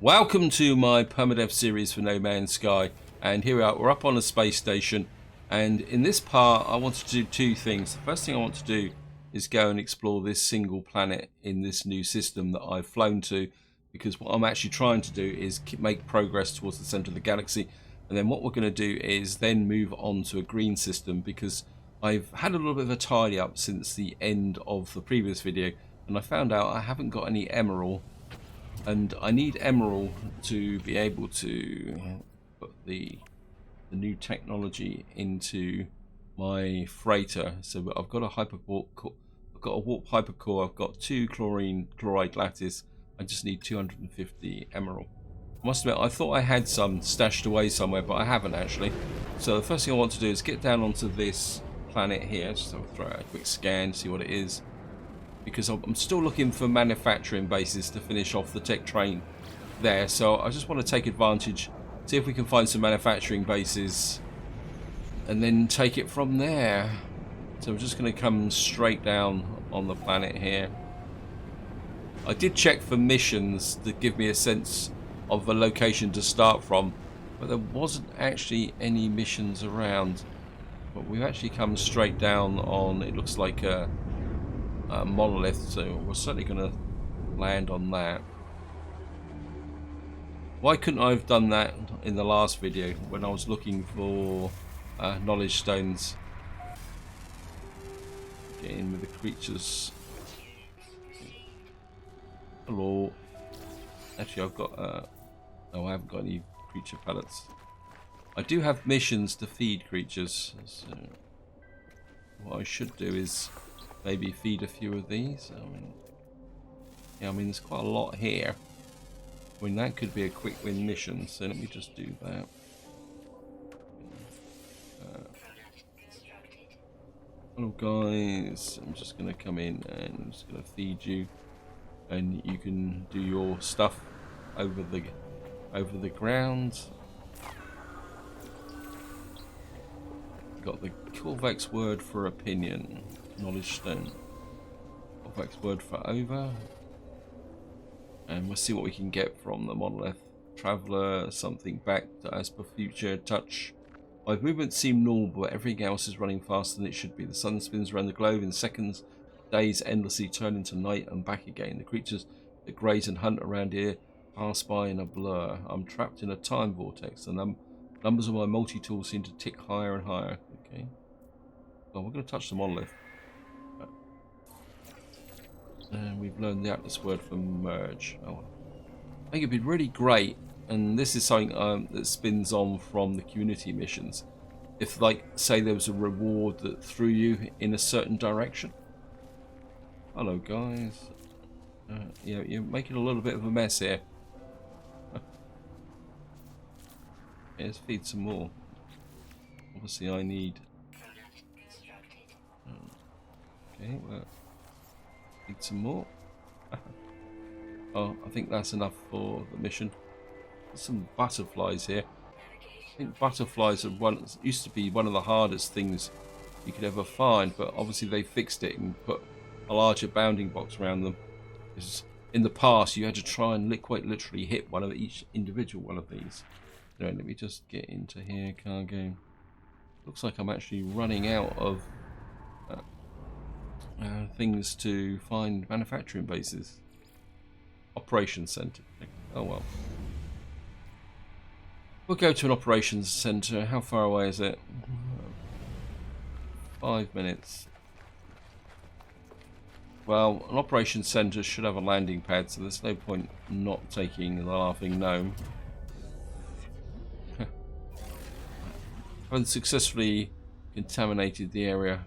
Welcome to my Permadeath series for No Man's Sky, and here we are, we're up on a space station, and in this part I want to do two things. The first thing I want to do is go and explore this single planet in this new system that I've flown to, because what I'm actually trying to do is make progress towards the center of the galaxy, and then what we're going to do is then move on to a green system, because I've had a little bit of a tidy up since the end of the previous video, and I found out I haven't got any emerald. And I need emerald to be able to put the new technology into my freighter. So I've got a hypercore, I've got a warp hypercore, I've got 2 chlorine chloride lattice. I just need 250 emerald. I must admit, I thought I had some stashed away somewhere, but I haven't actually. So the first thing I want to do is get down onto this planet here. Just throw out a quick scan, see what it is, because I'm still looking for manufacturing bases to finish off the tech train there. So I just want to take advantage, see if we can find some manufacturing bases, and then take it from there. So I'm just going to come straight down on the planet here. I did check for missions to give me a sense of a location to start from, but there wasn't actually any missions around. But we've actually come straight down on, it looks like a monolith, so we're certainly going to land on that. Why couldn't I have done that in the last video when I was looking for knowledge stones? Get in with the creatures. Hello. Actually, I've got no, I haven't got any creature pellets. I do have missions to feed creatures, so what I should do is maybe feed a few of these. I mean, there's quite a lot here. I mean, that could be a quick win mission, so let me just do that. Hello guys, I'm just going to come in and I'm just going to feed you, and you can do your stuff over the ground. Got the Korvax word for opinion. Knowledge stone. Korvax word for over. And we'll see what we can get from the monolith. Traveller, something back to as per future touch. My movements seem normal, but everything else is running faster than it should be. The sun spins around the globe in seconds. Days endlessly turn into night and back again. The creatures that graze and hunt around here pass by in a blur. I'm trapped in a time vortex. The numbers of my multi-tools seem to tick higher and higher. Okay. Well, we're going to touch the monolith. And we've learned the Atlas word for merge. Oh, I think it'd be really great, and this is something that spins on from the community missions. If, like, say there was a reward that threw you in a certain direction. Hello, guys. Yeah, you're making a little bit of a mess here. Yeah, let's feed some more. Obviously, I need. Okay, well. Need some more. Oh, I think that's enough for the mission. There's some butterflies here. I think butterflies used to be one of the hardest things you could ever find, but obviously they fixed it and put a larger bounding box around them. Because in the past you had to try and quite literally hit one of each individual one of these. No, let me just get into here, cargo. Looks like I'm actually running out of things to find manufacturing bases. Operations center. Oh well. We'll go to an operations center. How far away is it? 5 minutes. Well, an operations center should have a landing pad, so there's no point not taking the laughing gnome. Haven't successfully contaminated the area.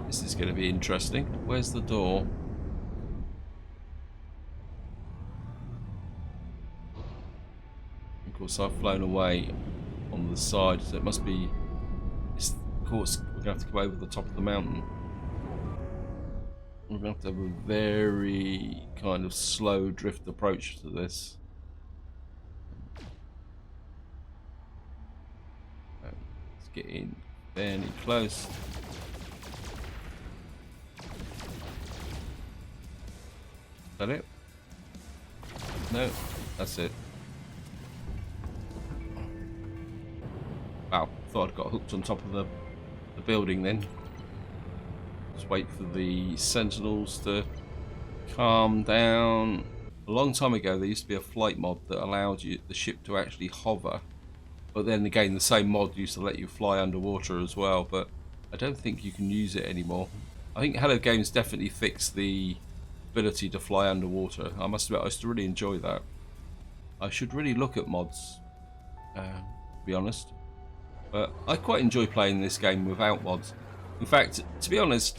This is going to be interesting. Where's the door? Of course, I've flown away on the side, so it must be. Of course, we're going to have to go over the top of the mountain. We're going to have to have a very kind of slow drift approach to this. Let's get in fairly close. that it? No, that's it. Wow, thought I'd got hooked on top of the building then. Just wait for the sentinels to calm down. A long time ago, there used to be a flight mod that allowed the ship to actually hover. But then again, the same mod used to let you fly underwater as well. But I don't think you can use it anymore. I think Hello Games definitely fixed the ability to fly underwater. I must admit, I used to really enjoy that. I should really look at mods, to be honest. But I quite enjoy playing this game without mods. In fact, to be honest,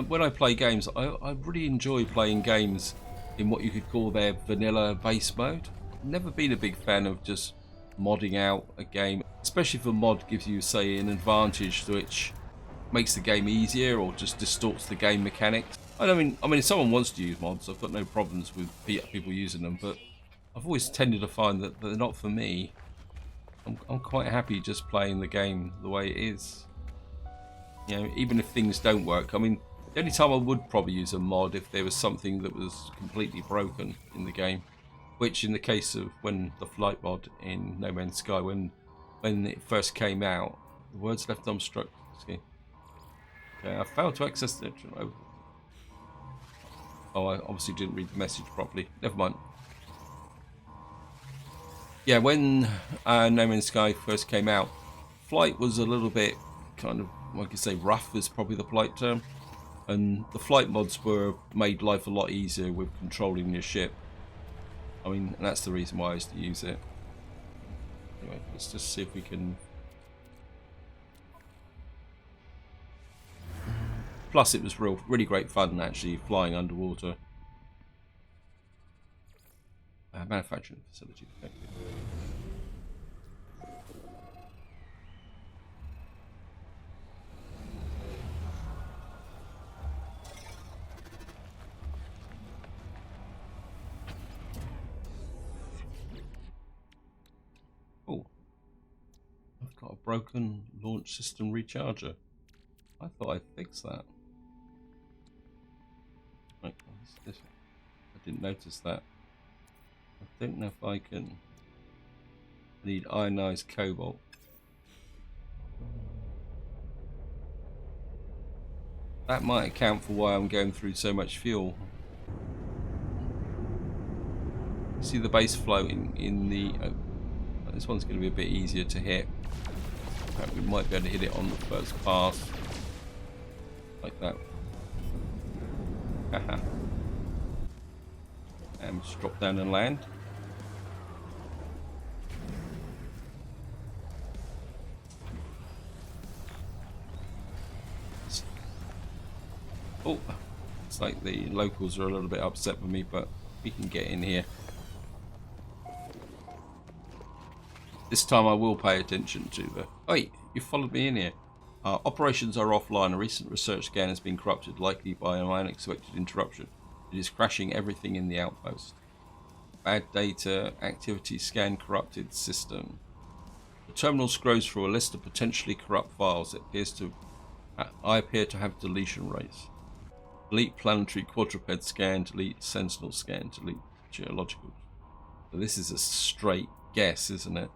when I play games, I really enjoy playing games in what you could call their vanilla base mode. I've never been a big fan of just modding out a game, especially if a mod gives you, say, an advantage which makes the game easier or just distorts the game mechanics. I mean, if someone wants to use mods, I've got no problems with people using them, but I've always tended to find that they're not for me. I'm quite happy just playing the game the way it is. You know, even if things don't work. I mean, the only time I would probably use a mod if there was something that was completely broken in the game, which in the case of when the flight mod in No Man's Sky, when it first came out, the words left unstruck. Okay, I failed to access the. Oh, I obviously didn't read the message properly. Never mind. Yeah, when No Man's Sky first came out, flight was a little bit kind of, like you say, rough is probably the polite term. And the flight mods made life a lot easier with controlling your ship. I mean, and that's the reason why I used to use it. Anyway, let's just see if we can. Plus, it was really great fun actually flying underwater. Manufacturing facility detected. Oh, I've got a broken launch system recharger. I thought I fixed that. Right, I didn't notice that. I don't know if I can. I need ionized cobalt. That might account for why I'm going through so much fuel. See the base flow in the. This one's going to be a bit easier to hit. We might be able to hit it on the first pass. Like that. Haha. And just drop down and land. Oh, it's like the locals are a little bit upset with me, but we can get in here. This time I will pay attention to the... Wait, you followed me in here. Operations are offline. A recent research scan has been corrupted, likely by an unexpected interruption. It is crashing everything in the outpost. Bad data, activity scan corrupted system. The terminal scrolls through a list of potentially corrupt files. I appear to have deletion rates. Delete planetary quadruped scan, delete sentinel scan, delete geological. So this is a straight guess, isn't it?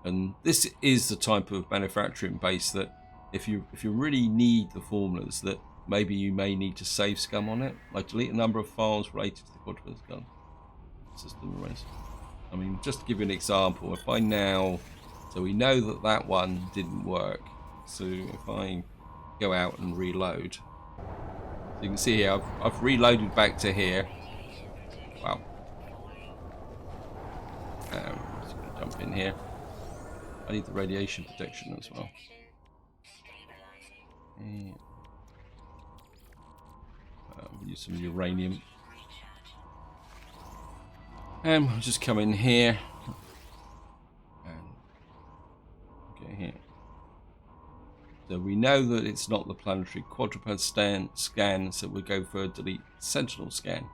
And this is the type of manufacturing base that if you really need the formulas, that maybe you may need to save scum on it. Like delete a number of files related to the quadruped gun system erase. I mean, just to give you an example, if I now, so we know that one didn't work. So if I go out and reload, so you can see here I've reloaded back to here. Wow. Just gonna jump in here. I need the radiation protection as well. Yeah. We'll use some uranium. And we'll just come in here. And get here. So we know that it's not the planetary quadruped scan, so we'll go for delete sentinel scan.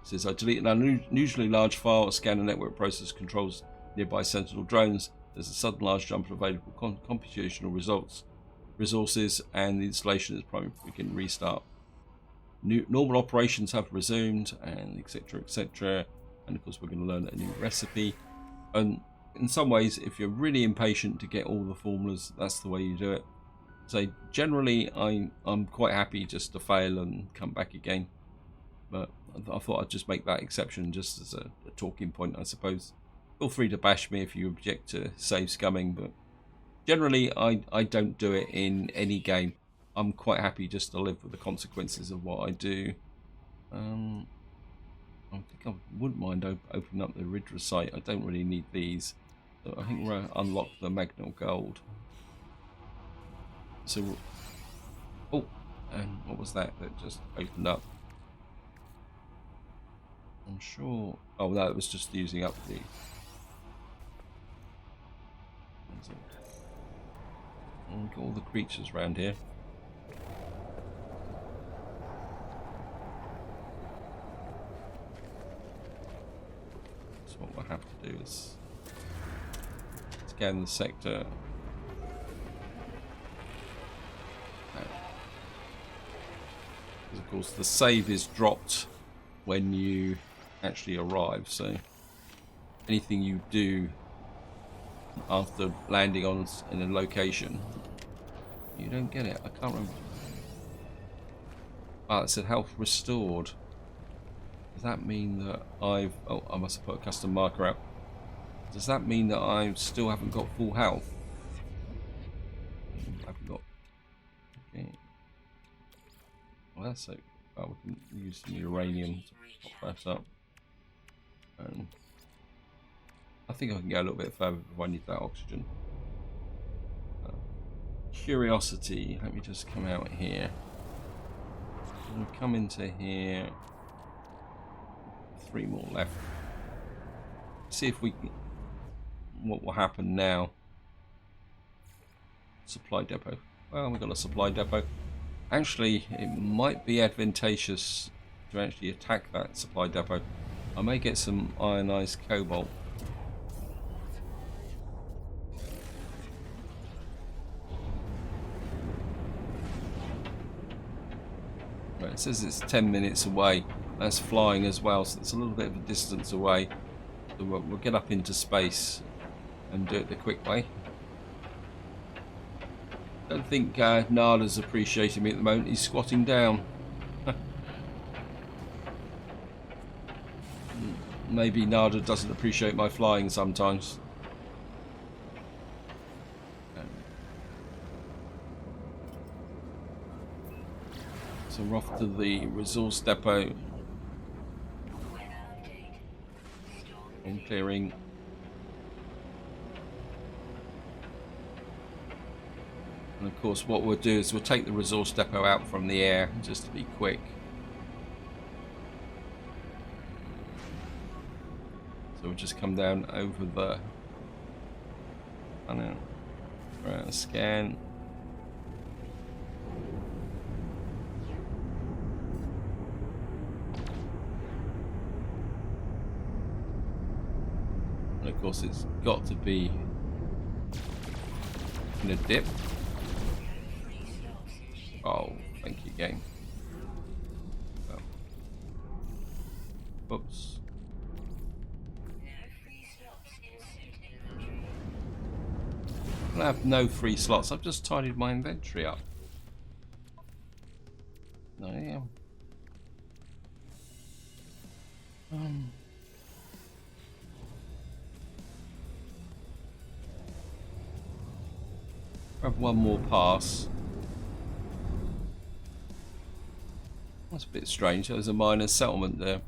It says I delete an unusually large file, scan a network process controls nearby sentinel drones. There's a sudden large jump in available computational resources, and the installation is primary. We can restart. normal operations have resumed, and etc, etc. And of course we're going to learn a new recipe. And in some ways, if you're really impatient to get all the formulas, that's the way you do it. So generally I'm quite happy just to fail and come back again, but I thought I'd just make that exception just as a talking point, I suppose. Feel free to bash me if you object to save scumming, but generally I don't do it in any game. I'm quite happy just to live with the consequences of what I do. I think I wouldn't mind opening up the Ridra site. I don't really need these, so I think we'll unlock the Magnal Gold. So, oh, and what was that just opened up? I'm sure. Oh no, it was just using up the. Got all the creatures around here. So what we'll have to do is scan the sector. Because of course the save is dropped when you actually arrive, so anything you do after landing on in a location, you don't get it. I can't remember. Ah, it said health restored. Does that mean that I've... Oh, I must have put a custom marker out. Does that mean that I still haven't got full health? I haven't got... Okay. Well, that's so... Oh, we can use some uranium to pop that up. I think I can go a little bit further if I need that oxygen. Curiosity. Let me just come out here. And come into here. 3 more left. See if we can... What will happen now? Supply depot. Well, we've got a supply depot. Actually, it might be advantageous to actually attack that supply depot. I may get some ionized cobalt. Right, it says it's 10 minutes away. That's flying as well, so it's a little bit of a distance away. So we'll get up into space and do it the quick way. Don't think Nada's appreciating me at the moment. He's squatting down. Maybe Nada doesn't appreciate my flying sometimes. So we're off to the resource depot. And clearing. And of course what we'll do is we'll take the resource depot out from the air just to be quick. So we'll just come down over the... I know. Right, scan. And of course it's got to be in a dip. Oh, thank you, game. Oh. Oops. I have no free slots. I've just tidied my inventory up. I am. Have one more pass. That's a bit strange. There's a minor settlement there.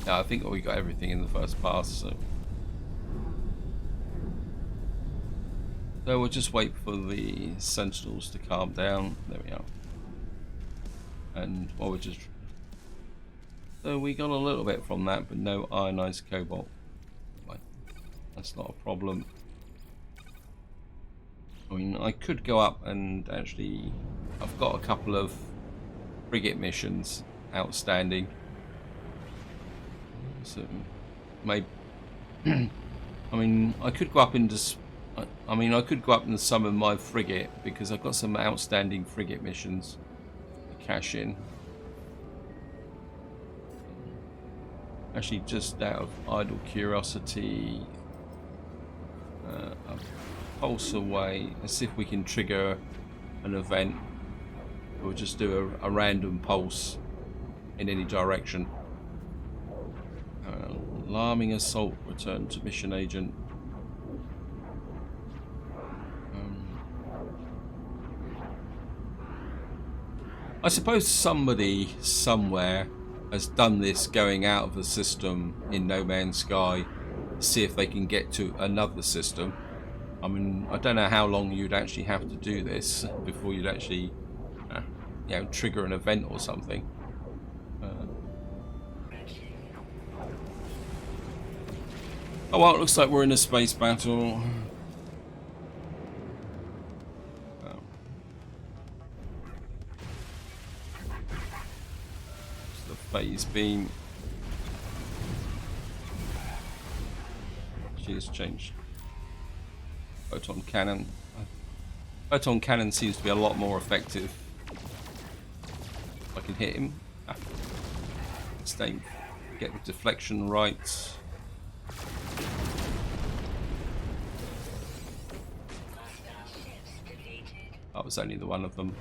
No, I think we got everything in the first pass, so we'll just wait for the sentinels to calm down. There we are. And while we're just... So we got a little bit from that, but no ionized cobalt. That's not a problem. I mean, I could go up and actually... I've got a couple of frigate missions outstanding. So maybe... I mean, I could go up into I mean, I could go up and summon my frigate because I've got some outstanding frigate missions to cash in. Actually, just out of idle curiosity, a pulse away. Let's see if we can trigger an event. We'll just do a random pulse in any direction. Alarming assault. Return to mission agent. I suppose somebody somewhere has done this going out of the system in No Man's Sky to see if they can get to another system. I mean, I don't know how long you'd actually have to do this before you'd actually you know, trigger an event or something. Oh well, it looks like we're in a space battle. The phase beam. She has changed. Photon cannon. Photon cannon seems to be a lot more effective. I can hit him. Stay. Get the deflection right. That was only the one of them.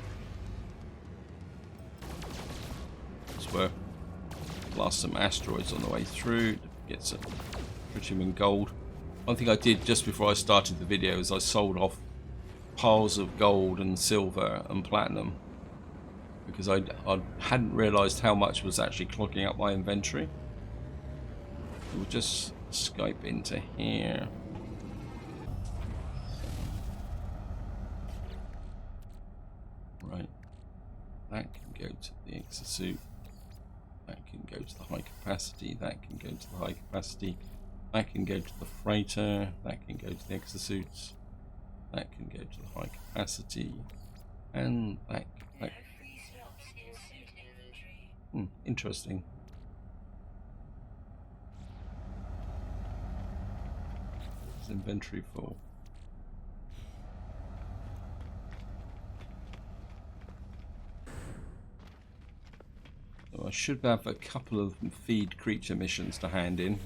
Where blast some asteroids on the way through to get some tritium and gold. One thing I did just before I started the video is I sold off piles of gold and silver and platinum because I hadn't realized how much was actually clogging up my inventory. We'll just Skype into here. Right, that can go to the exosuit. That can go to the high capacity, that can go to the high capacity, that can go to the freighter, that can go to the exosuits, that can go to the high capacity, and that. Interesting. It's inventory full. I should have a couple of feed creature missions to hand in.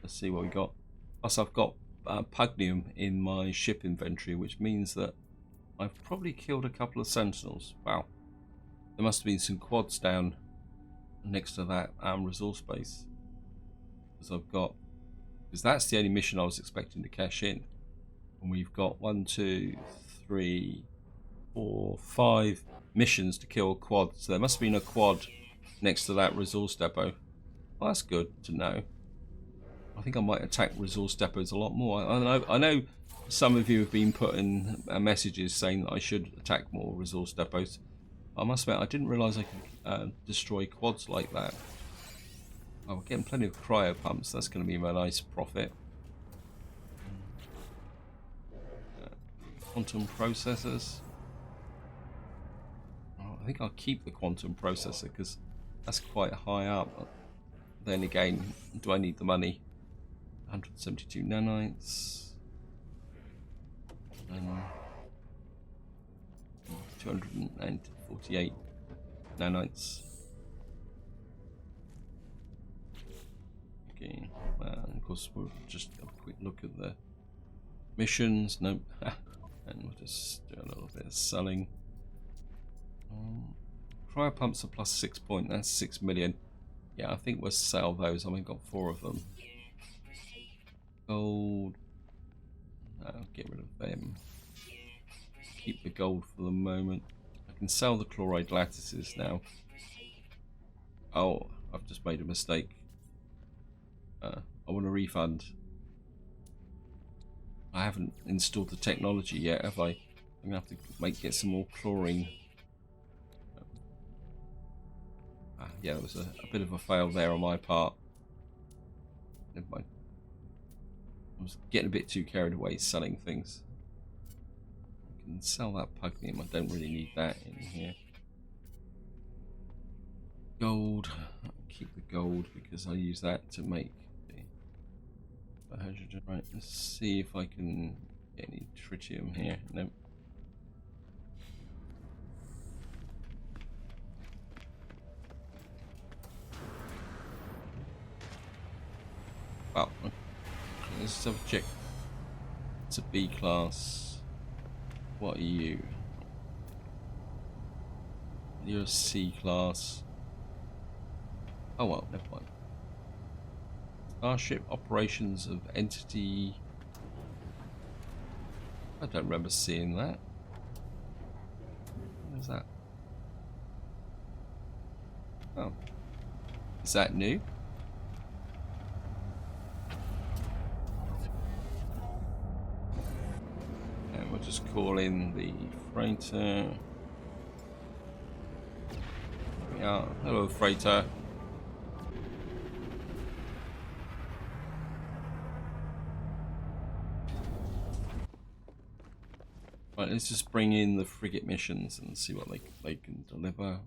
Let's see what we got. Plus I've got pugnium in my ship inventory, which means that I've probably killed a couple of sentinels. Wow. There must have been some quads down next to that resource base. Because that's the only mission I was expecting to cash in. And we've got 1, 2, 3, 4, 5 missions to kill a quad. So there must have been a quad next to that resource depot. Well, that's good to know. I think I might attack resource depots a lot more. I know some of you have been putting messages saying that I should attack more resource depots. I must admit, I didn't realise I could destroy quads like that. Oh, we're getting plenty of cryo pumps. That's going to be a nice profit. Quantum processors. Oh, I think I'll keep the quantum processor because that's quite high up. But then again, do I need the money? 172 nanites. And 248 nanites. Okay, and of course we'll just have a quick look at the missions. Nope. And we'll just do a little bit of selling. Cryo pumps are plus 6 point. That's 6 million. Yeah, I think we'll sell those. I mean, got 4 of them. Gold. No, get rid of them. Keep the gold for the moment. I can sell the chloride lattices now. Oh, I've just made a mistake. I want a refund. I haven't installed the technology yet, have I? I'm gonna have to get some more chlorine. Yeah, there was a bit of a fail there on my part. Never mind. I was getting a bit too carried away selling things. I can sell that pugnium. I don't really need that in here. Gold. I'll keep the gold because I use that to make the hydrogen. Right, let's see if I can Any tritium here? Nope. Well, let's have a check. It's a B class. What are you? You're a C class. Oh well, never mind. Starship operations of entity. I don't remember seeing that. What is that? Oh. Is that new? And we'll just call in the freighter. There we are. Hello, freighter. Right, let's just bring in the frigate missions and see what they can deliver.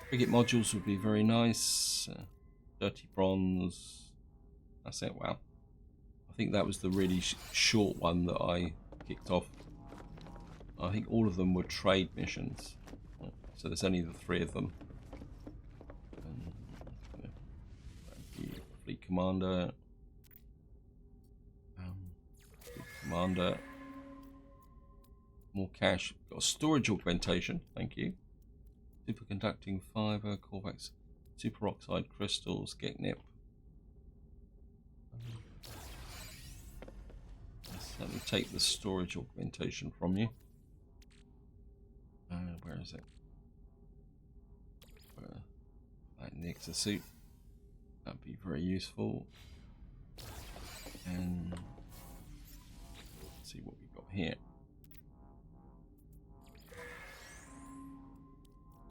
Frigate modules would be very nice. Dirty bronze. That's it. Wow. I think that was the really short one that I kicked off. I think all of them were trade missions. So there's only the 3 of them. Fleet commander. Commander. More cash. Got a storage augmentation. Thank you. Superconducting fiber. Corvax. Superoxide crystals. Getnip. Let me take the storage augmentation from you. Where is it? Right in the exosuit. That'd be very useful. And let's see what we've got here.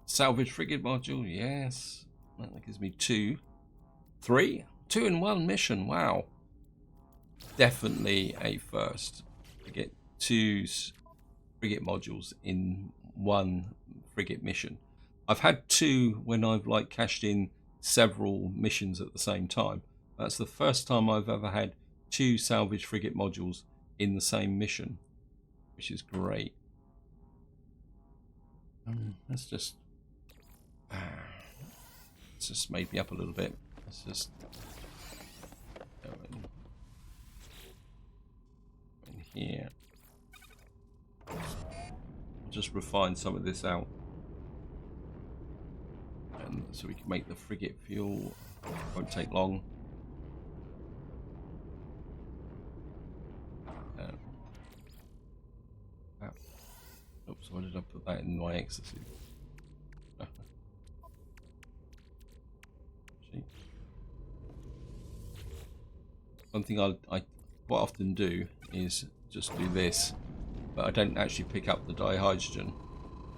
Salvage frigate module, yes. That gives me 2. 3? 2 in 1 mission, wow. Definitely a first to get 2 frigate modules in 1 frigate mission. I've had 2 when I've like cashed in several missions at the same time. That's the first time I've ever had 2 salvage frigate modules in the same mission, which is great. Let's just made me up a little bit. Let's just go in here. I'll just refine some of this out, and so we can make the frigate fuel. Won't take long. Oops, why did I put that in my exosuit? One thing I quite often do is just do this, but I don't actually pick up the dihydrogen,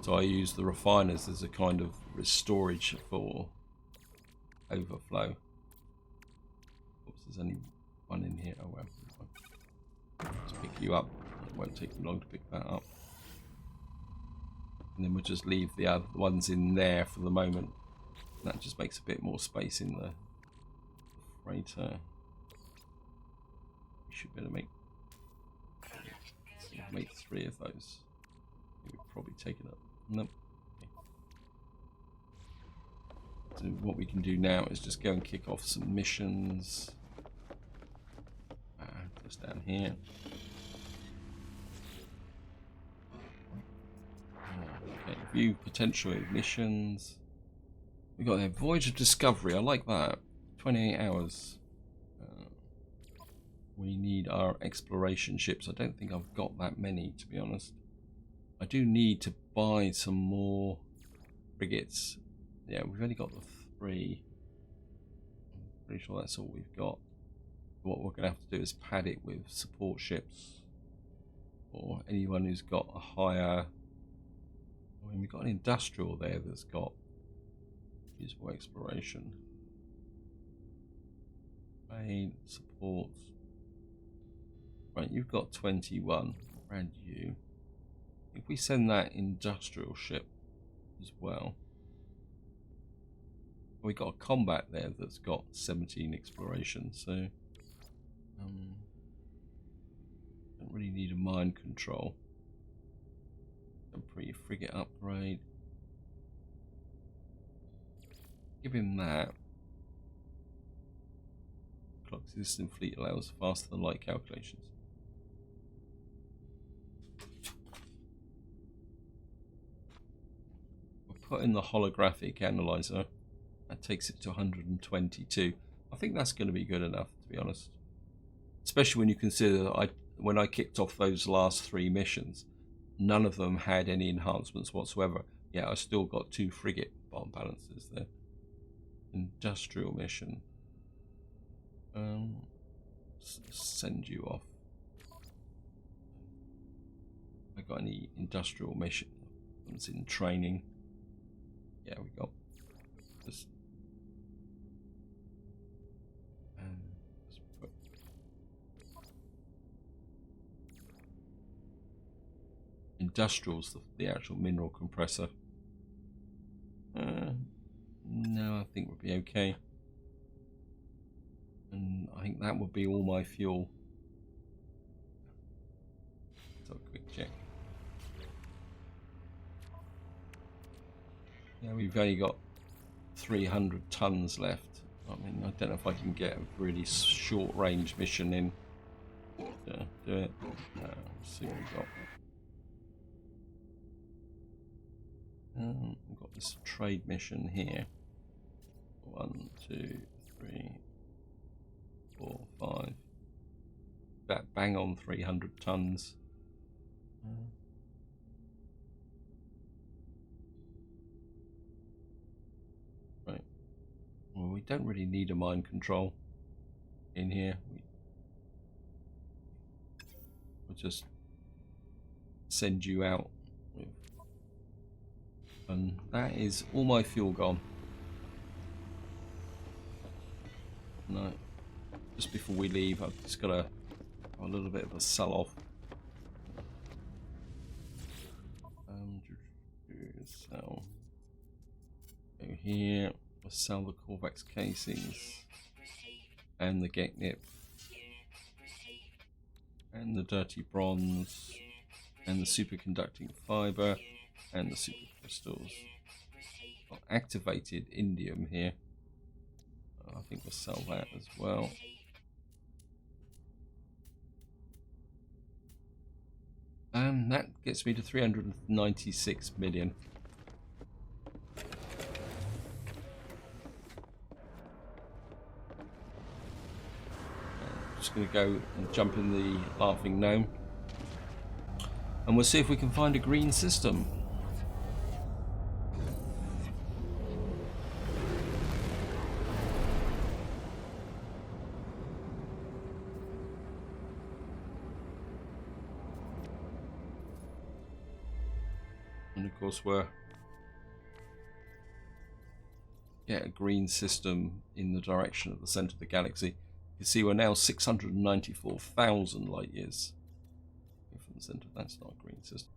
so I use the refiners as a kind of storage for overflow. Oops, there's only one in here. Oh well, let's pick you up. It won't take me long to pick that up, and then we'll just leave the other ones in there for the moment. That just makes a bit more space in the freighter. We should better make 3 of those. We've probably taken up. Nope. Okay. So what we can do now is just go and kick off some missions. Just down here. Okay, view potential missions. We got there, Voyage of Discovery. I like that. 28 hours. We need our exploration ships. I don't think I've got that many, to be honest. I do need to buy some more frigates. Yeah, we've only got the 3. I'm pretty sure that's all we've got. What we're going to have to do is pad it with support ships, or anyone who's got a higher. I mean, we've got an industrial there that's got useful exploration. Trade, support. Right, you've got 21. And you. If we send that industrial ship as well. We got a combat there that's got 17 exploration, so really need a mind control. Temporary frigate upgrade. Give him that. Clock system fleet allows faster than light calculations. We'll put in the holographic analyzer. That takes it to 122. I think that's going to be good enough, to be honest. Especially when you consider that when I kicked off those last 3 missions, none of them had any enhancements whatsoever. Yeah, I still got 2 frigate bomb balances there. Industrial mission. Send you off. I got any industrial mission? It's in training. Yeah, we got this. Let's put industrial's the actual mineral compressor. No, I think we'll be okay. And I think that would be all my fuel. So a quick check. Yeah, we've only got 300 tons left. I mean, I don't know if I can get a really short range mission in. Yeah, do it. Let's see what we've got. We've got this trade mission here. 1, 2, 3, 4, 5. That bang on 300 tons. Right. Well, we don't really need a mind control in here. We'll just send you out. And that is all my fuel gone. No. Just before we leave, I've just got a little bit of a sell-off. Sell. Go here. I'll sell the Corvax casings and the Geknip and the dirty bronze and the superconducting fiber and the super crystals. Got activated indium here. I think we'll sell that as well. That gets me to 396 million. Just going to go and jump in the laughing gnome, and we'll see if we can find a green system. And of course we're get a green system in the direction of the center of the galaxy. You can see we're now 694,000 light years from the center. That's not a green system.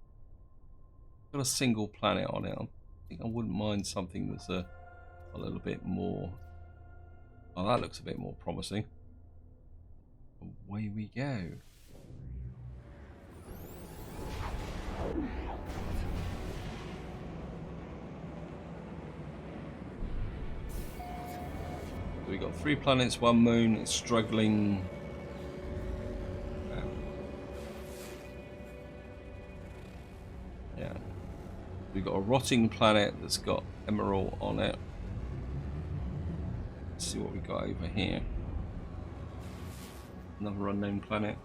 Got a single planet on it. I think I wouldn't mind something that's a little bit more. Oh, that looks a bit more promising. Away we go. We've got 3 planets, 1 moon. It's struggling. Yeah. We've got a rotting planet that's got emerald on it. Let's see what we got over here. Another unknown planet.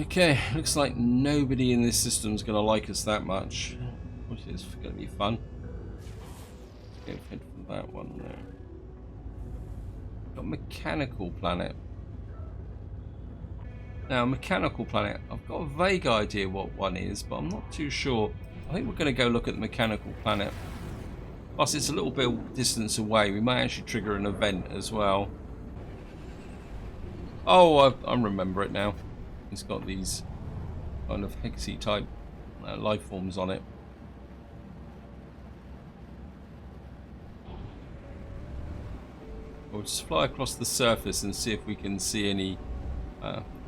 Okay, looks like nobody in this system is going to like us that much, which is going to be fun. Go ahead for that one there. Got mechanical planet. Now, mechanical planet, I've got a vague idea what one is, but I'm not too sure. I think we're going to go look at the mechanical planet. Plus, it's a little bit of distance away. We might actually trigger an event as well. Oh, I remember it now. It's got these kind of hexy type life forms on it. We'll just fly across the surface and see if we can see any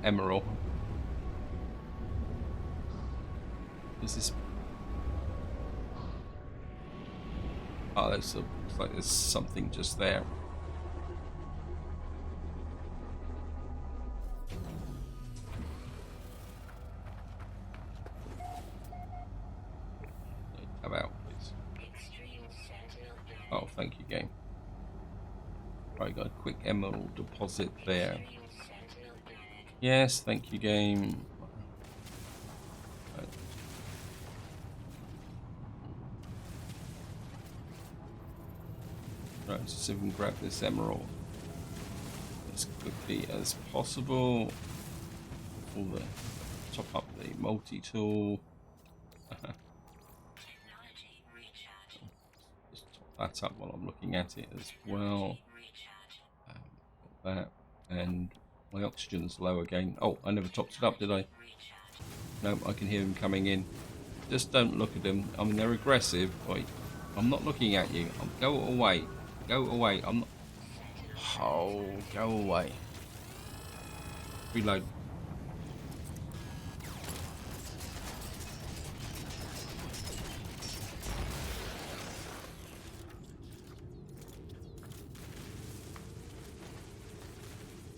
emerald. Is this? Oh, looks like there's something just there. How about, please? Oh, thank you, game. Right, got a quick emerald deposit there. Yes, thank you, game. Right. Right, let's see if we can grab this emerald as quickly as possible. Top up the multi-tool. Just top that up while I'm looking at it as well. Got that, and my oxygen's low again. Oh, I never topped it up, did I? No, I can hear him coming in. Just don't look at them. I mean, they're aggressive. Wait, I'm not looking at you. Go away. Go away. I'm not. Oh, go away. Reload.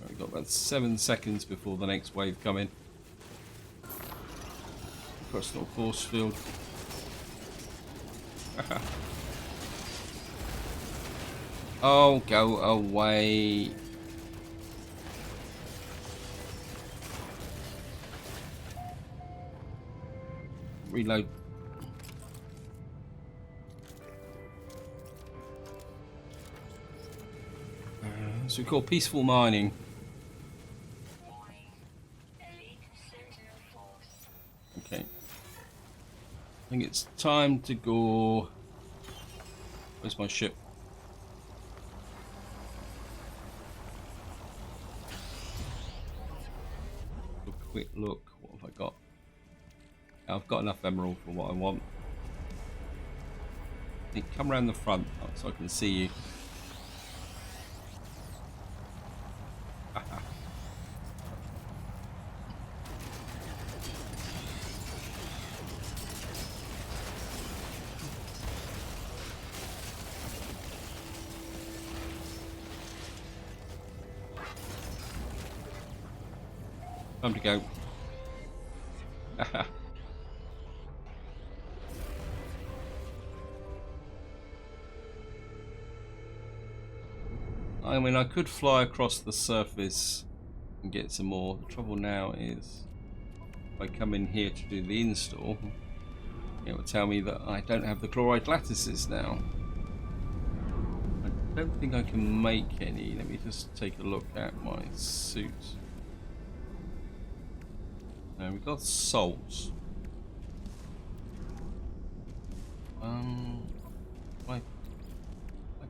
We've got about 7 seconds before the next wave come in. Personal force field. Oh, go away. Reload. So we call peaceful mining. Okay. I think it's time to go. Where's my ship? A quick look. What have I got? I've got enough emerald for what I want. I think come around the front so I can see you. Time to go. I mean, I could fly across the surface and get some more. The trouble now is, if I come in here to do the install, it will tell me that I don't have the chloride lattices now. I don't think I can make any. Let me just take a look at my suit. Now we've got salts. I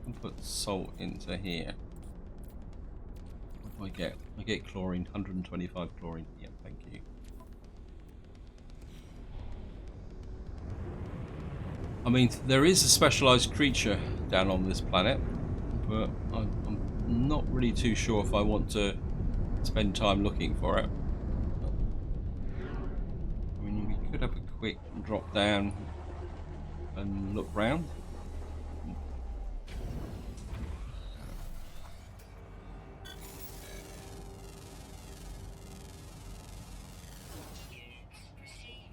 can put salt into here. What do I get? I get chlorine, 125 chlorine. Yeah, thank you. I mean, there is a specialized creature down on this planet, but I'm not really too sure if I want to spend time looking for it. I mean, we could have a quick drop down and look round.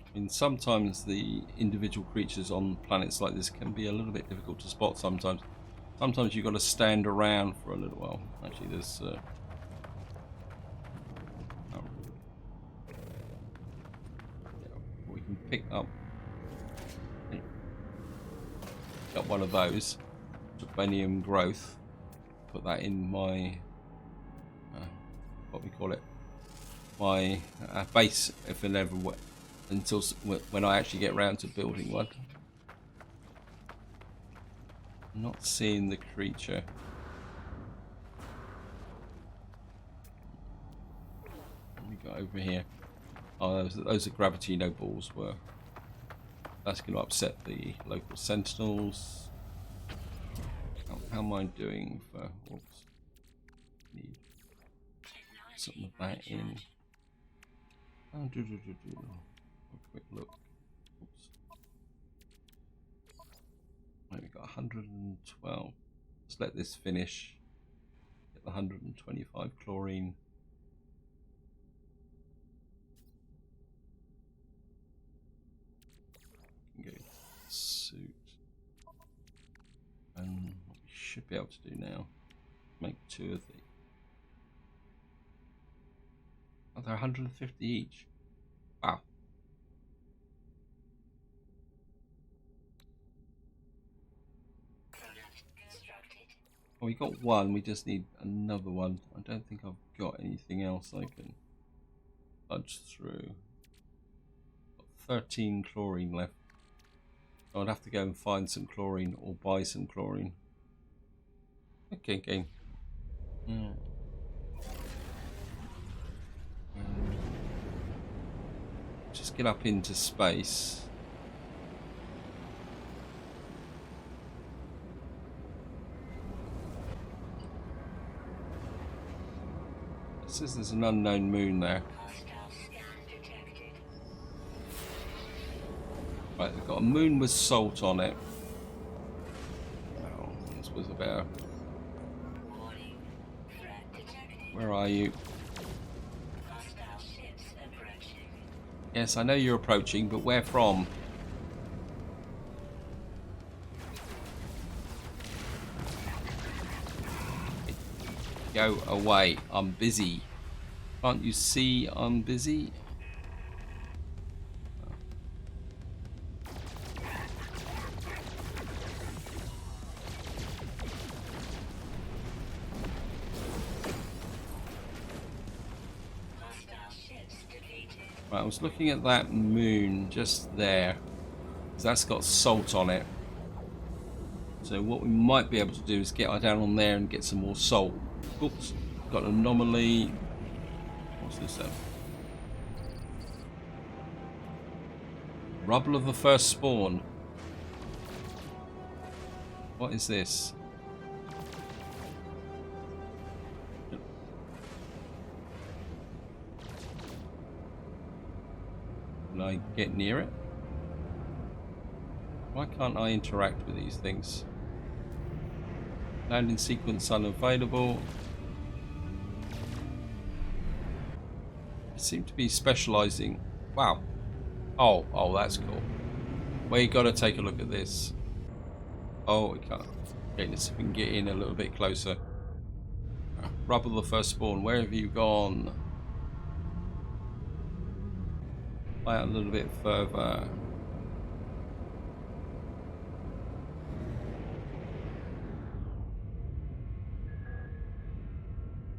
I mean, sometimes the individual creatures on planets like this can be a little bit difficult to spot sometimes. Sometimes you've got to stand around for a little while. Actually, there's... we can pick up one of those. Urbanium growth. Put that in my... what we call it? My base, if it ever... until when I actually get round to building one. I'm not seeing the creature. What we got over here? Oh, those are gravity no balls were. That's going to upset the local sentinels. How am I doing for? Oops. some of that in. Oh, a quick look. Oops. Right, we've got 112. Let's let this finish. Get the 125 chlorine. Go suit. And what we should be able to do now, make 2 of these. Oh, they're 150 each. Wow. Oh, we got one, we just need another one. I don't think I've got anything else I can fudge through. Got 13 chlorine left. So I'd have to go and find some chlorine or buy some chlorine. Okay, game. Just get up into space. It says there's an unknown moon there. Right, they've got a moon with salt on it. Oh, this was about. Where are you? Yes, I know you're approaching, but where from? Go away. I'm busy. Can't you see I'm busy? Right, I was looking at that moon just there. That's got salt on it. So what we might be able to do is get down on there and get some more salt. Oops, got an anomaly. What's this then? Rubble of the first spawn. What is this? Can I get near it? Why can't I interact with these things? Landing sequence unavailable. It seemed to be specializing. Wow. Oh, that's cool. Well, you gotta take a look at this. Oh, we can't. Okay, let's see if we can get in a little bit closer. Rubble the first spawn. Where have you gone? Fly out a little bit further.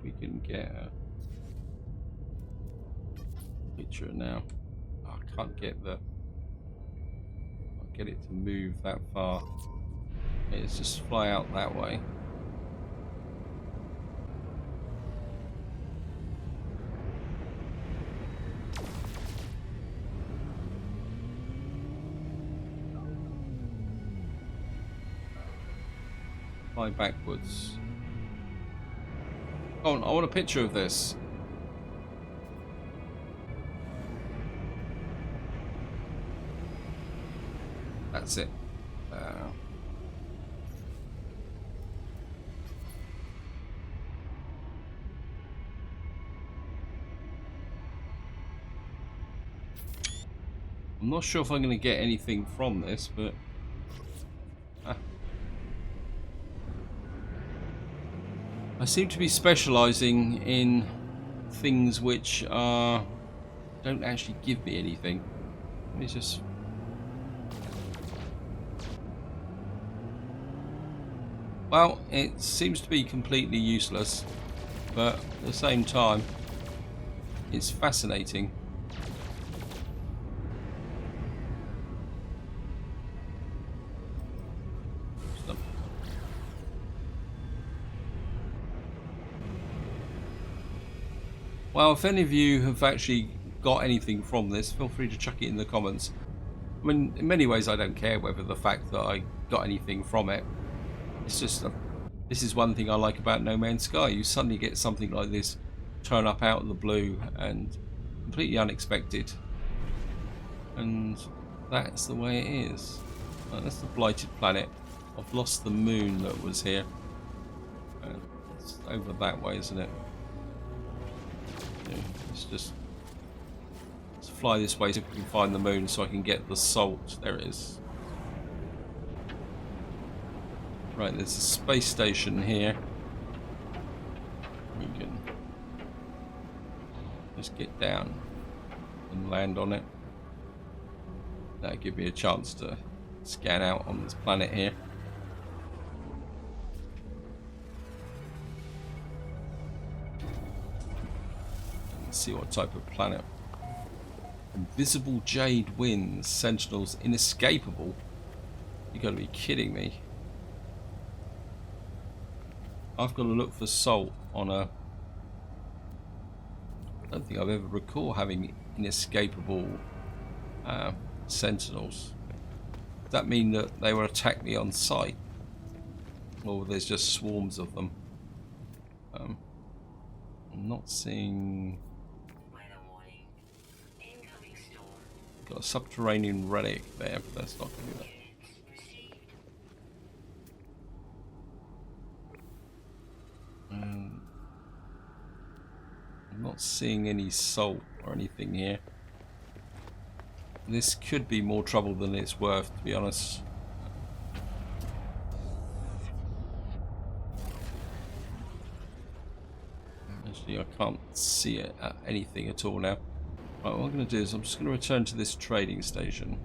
We can get a picture now. Oh, I can't get the. I'll get it to move that far. Okay, let's just fly out that way. Fly backwards. Oh, I want a picture of this. That's it. I'm not sure if I'm going to get anything from this, but I seem to be specializing in things which don't actually give me anything. Let me just. Well, it seems to be completely useless, but at the same time, it's fascinating. Well, if any of you have actually got anything from this, feel free to chuck it in the comments. I mean, in many ways I don't care whether the fact that I got anything from it. It's just, this is one thing I like about No Man's Sky. You suddenly get something like this turn up out of the blue and completely unexpected. And that's the way it is. That's the blighted planet. I've lost the moon that was here. It's over that way, isn't it? Yeah, let's fly this way so we can find the moon so I can get the salt. There it is. Right, there's a space station here. We can just get down and land on it. That'll give me a chance to scan out on this planet here. And see what type of planet. Invisible jade winds, sentinels inescapable. You gotta be kidding me. I've got to look for salt on a... I don't think I've ever recall having inescapable sentinels. Does that mean that they will attack me on sight? Or there's just swarms of them? I'm not seeing... Got a subterranean relic there, but that's not going to do that. I'm not seeing any salt or anything here. This could be more trouble than it's worth, to be honest. Actually, I can't see it at anything at all now. Right, what I'm going to do is I'm just going to return to this trading station.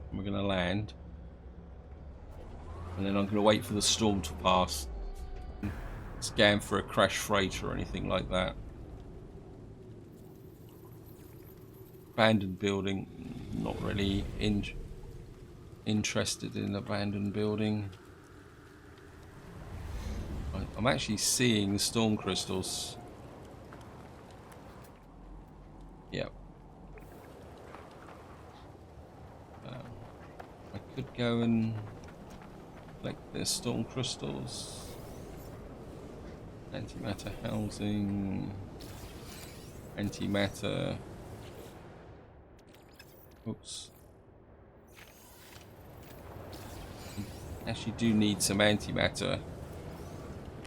And we're going to land. And then I'm going to wait for the storm to pass. Scan for a crash freight or anything like that. Abandoned building. Not really interested in abandoned building. I'm actually seeing storm crystals. Yep. I could go and collect their storm crystals. Antimatter housing. Antimatter. Oops. Actually do need some antimatter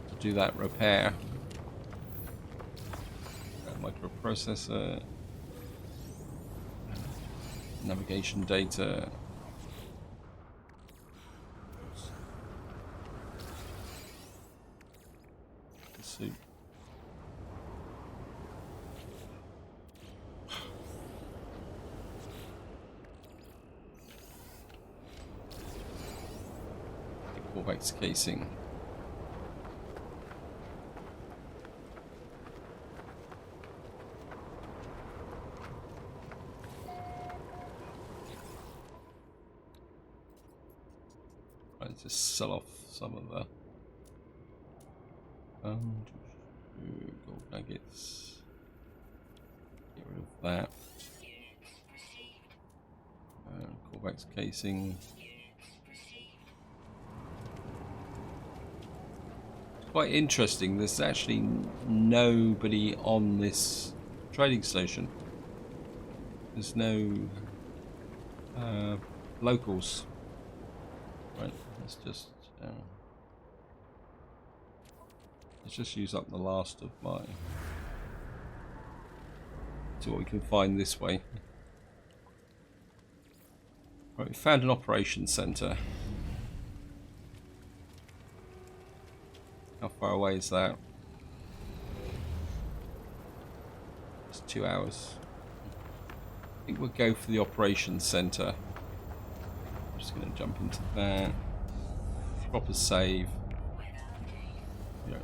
to do that repair. Microprocessor. Navigation data. Suit. Corvex casing. Right, just sell off some of the gold nuggets. Get rid of that. Corvex casing. Quite interesting, there's actually nobody on this trading station. There's no locals. Right, let's just use up the last of my... See what we can find this way. Right, we found an operations centre. How far away is that? It's 2 hours. I think we'll go for the operations centre. I'm just going to jump into that. Proper save. Yeah.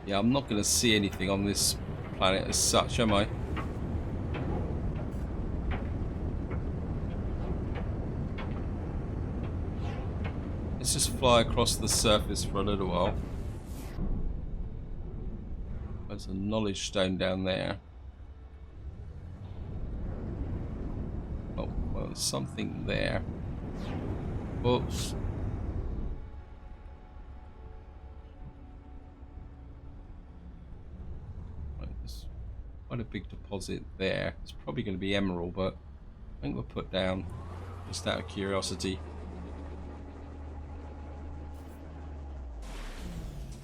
Yeah, I'm not going to see anything on this planet as such, am I? Let's just fly across the surface for a little while. There's a knowledge stone down there. Oh, well, there's something there. Oops. Right, there's quite a big deposit there. It's probably going to be emerald, but I think we'll put down just out of curiosity.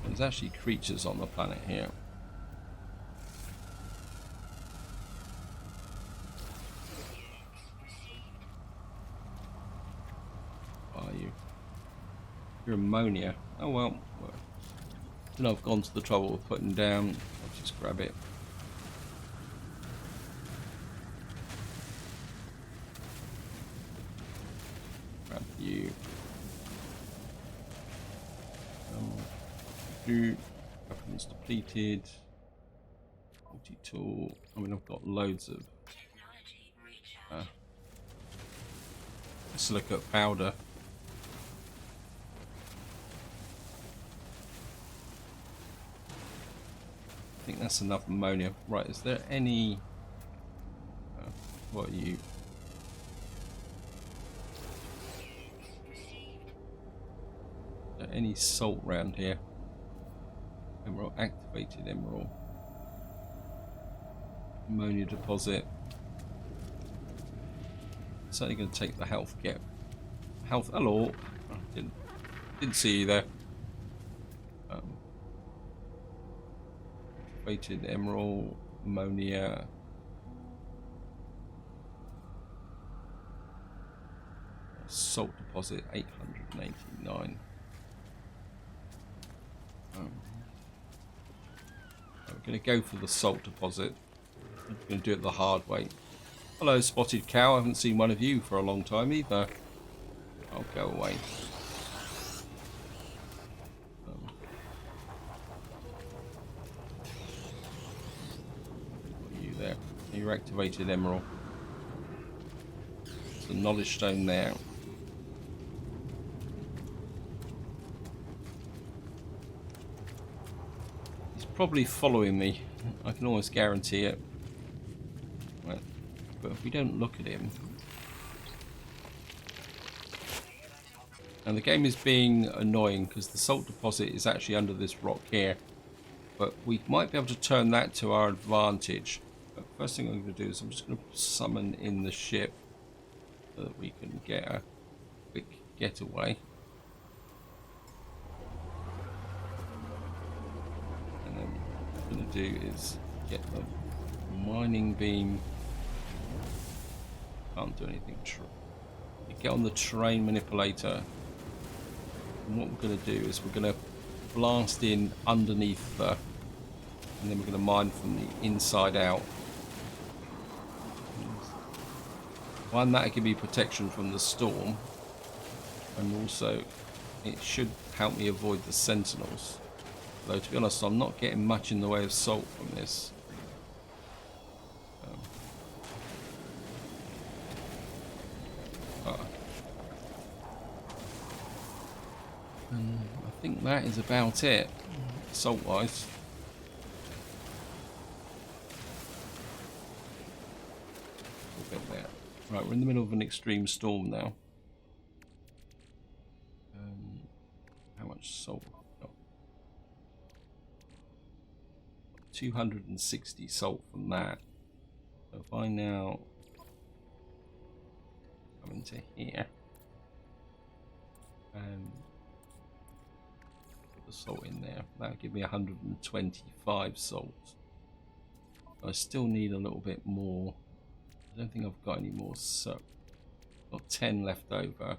There's actually creatures on the planet here. What are you? You're ammonia. Oh well. You know, I've gone to the trouble of putting down. I'll just grab it. Grab you. Weapons depleted. Multi-tool. I mean, I've got loads of. Silicate powder. I think that's enough ammonia. Right, is there any... what are you? Is there any salt around here? Emerald, activated emerald. Ammonia deposit. Certainly going to take the health get. Health, hello. Oh, didn't see you there. Activated emerald, ammonia. Salt deposit 889. We're going to go for the salt deposit. I'm going to do it the hard way. Hello, spotted cow. I haven't seen one of you for a long time either. I'll go away. What are you there? You're activated emerald. There's a knowledge stone there. Probably following me. I can almost guarantee it. Right. But if we don't look at him, and the game is being annoying because the salt deposit is actually under this rock here, but we might be able to turn that to our advantage. But first thing I'm going to do is I'm just going to summon in the ship so that we can get a quick getaway. Going to do is get the mining beam. Can't do anything. Get on the terrain manipulator, and what we're going to do is we're going to blast in underneath the, and then we're going to mine from the inside out. One, that'll give me protection from the storm, and also it should help me avoid the sentinels. Though, to be honest, I'm not getting much in the way of salt from this. And I think that is about it, salt-wise. A bit there. Right, we're in the middle of an extreme storm now. How much salt? 260 salt from that. So if I now come into here and put the salt in there, that'll give me 125 salt. I still need a little bit more. I don't think I've got any more, so I've got 10 left over.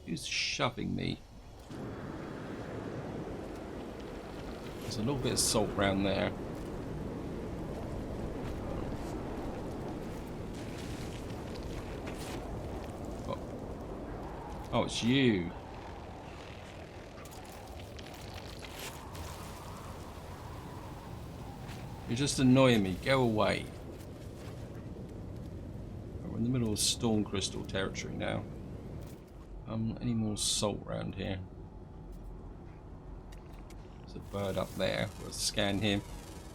Who's shoving me? There's a little bit of salt around there. Oh, it's you. You're just annoying me. Go away. We're in the middle of storm crystal territory now. Any more salt around here? There's a bird up there. We'll scan him.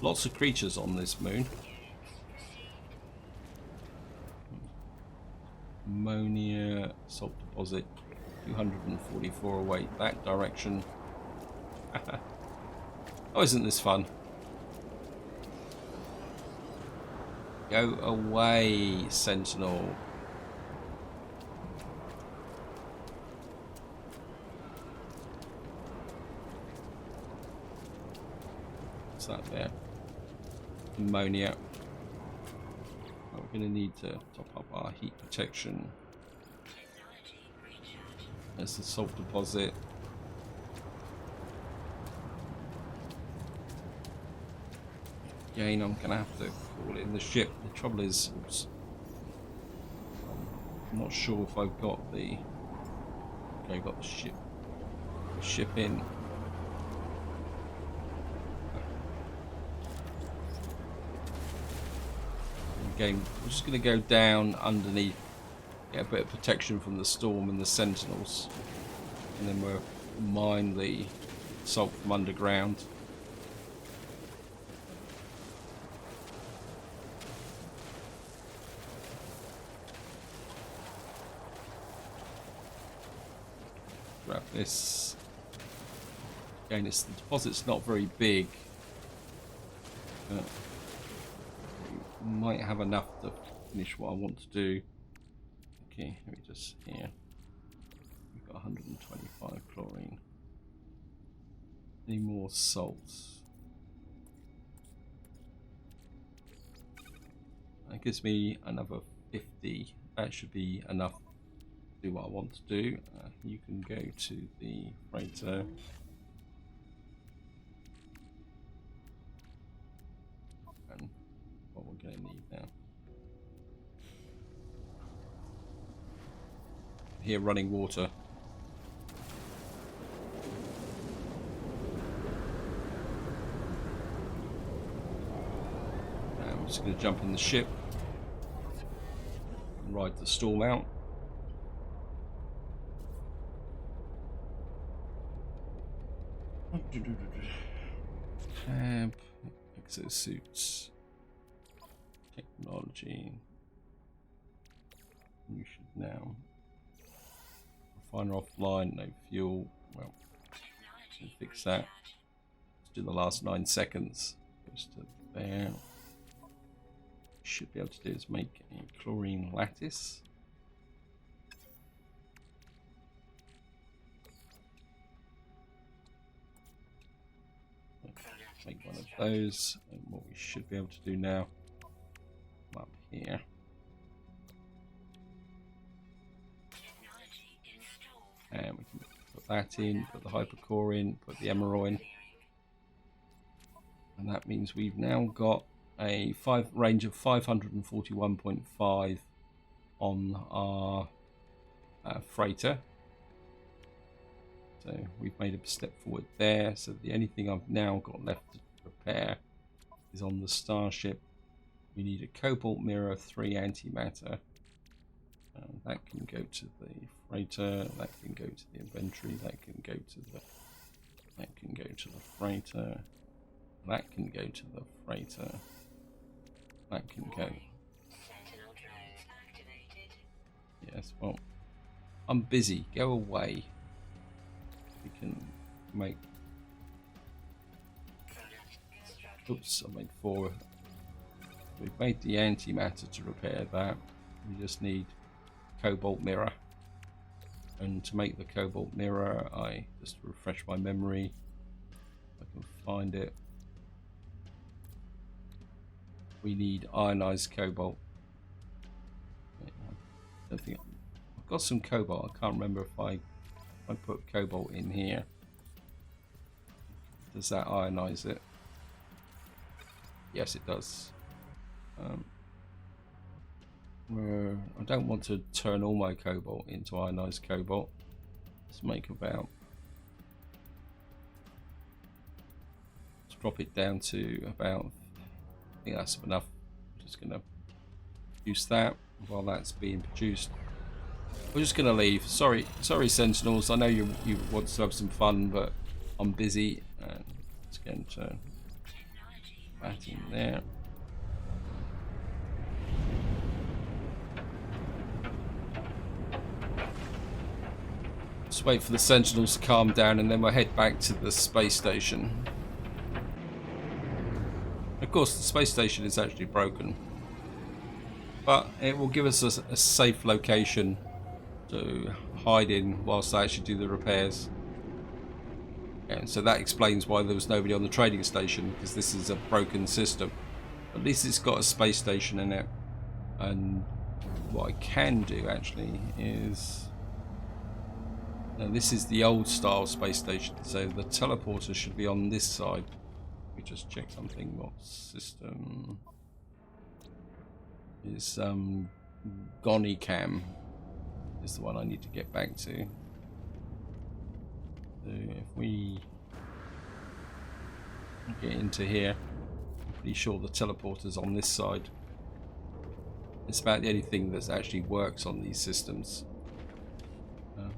Lots of creatures on this moon. Ammonia, salt deposit, 244 away that direction. Oh, isn't this fun? Go away, Sentinel. What's that there? Ammonia. Well, we're going to need to top up our heat protection. There's the salt deposit. Again, I'm going to have to call in the ship. The trouble is, oops, I'm not sure if I've got the... Okay, got the ship in. Again, we're just going to go down underneath, get a bit of protection from the storm and the sentinels, and then we'll mine the salt from underground. Grab this. Again, the deposit's not very big, but might have enough to finish what I want to do. Okay, let me just here. We've got 125 chlorine. Any more salts? That gives me another 50. That should be enough to do what I want to do. You can go to the freighter. And what we're going to need now. Here, running water. I'm just going to jump in the ship and ride the storm out. Tab, exosuits, technology. You should now. Refiner offline, no fuel. Well, we'll fix that. Let's do the last 9 seconds. Goes to there. Should be able to do is make a chlorine lattice. Make one of those, and what we should be able to do now, up here. And we can put that in, put the hypercore in, put the emerald in. And that means we've now got a range of 541.5 on our freighter. So we've made a step forward there. So the only thing I've now got left to repair is on the starship. We need a cobalt mirror, 3 antimatter. That can go to the freighter. That can go to the inventory. That can go to the. That can go to the freighter. That can go to the freighter. That can go. Sentinel drones activated. Yes. Well, I'm busy. Go away. We can make. Oops, I made 4. We've made the antimatter to repair that. We just need cobalt mirror. And to make the cobalt mirror, I just refresh my memory. I can find it. We need ionized cobalt. I don't think I've got some cobalt. I can't remember if I put cobalt in here. Does that ionize it? Yes, it does. I don't want to turn all my cobalt into ionized cobalt. Let's make about. Let's drop it down to about. I think that's enough. I'm just going to use that while that's being produced. We're just gonna leave. Sorry, Sentinels. I know you want to have some fun, but I'm busy. And let's get into that in there. Just wait for the Sentinels to calm down, and then we'll head back to the space station. Of course, the space station is actually broken, but it will give us a safe location to hide in whilst I actually do the repairs. And so that explains why there was nobody on the trading station, because this is a broken system. At least it's got a space station in it. And what I can do actually is, now this is the old style space station, so the teleporter should be on this side. Let me just check something. What system is Gonicam is the one I need to get back to. So if we get into here, I'm pretty sure the teleporter's on this side. It's about the only thing that actually works on these systems.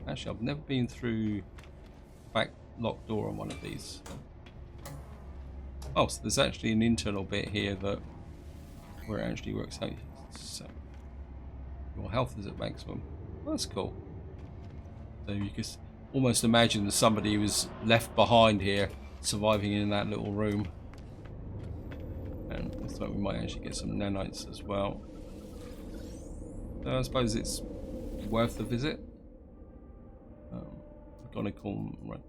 Actually, I've never been through back locked door on one of these. Oh, so there's actually an internal bit here that where it actually works out. So your health is at maximum. Well, that's cool. So you can almost imagine that somebody was left behind here, surviving in that little room. And looks like we might actually get some nanites as well. So I suppose it's worth the visit. Gonna call right.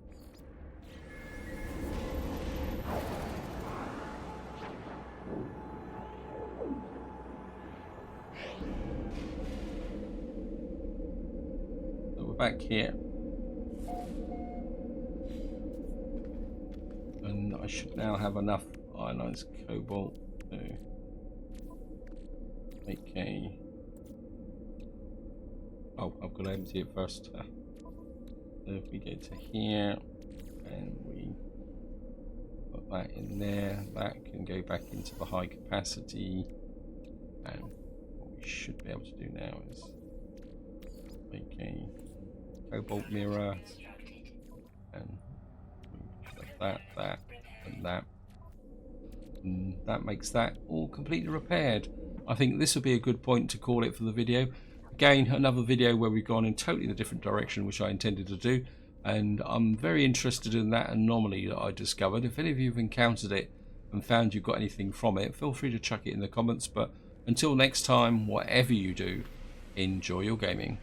So we're back here, and I should now have enough ionized cobalt to make a. Oh, I've got to empty it first. So if we go to here and we put that in there, that can go back into the high capacity, and what we should be able to do now is make a cobalt mirror, and we have that, and that. And that makes that all completely repaired. I think this would be a good point to call it for the video. Again, another video where we've gone in totally the different direction which I intended to do, and I'm very interested in that anomaly that I discovered. If any of you have encountered it and found you've got anything from it, feel free to chuck it in the comments. But until next time, whatever you do, enjoy your gaming.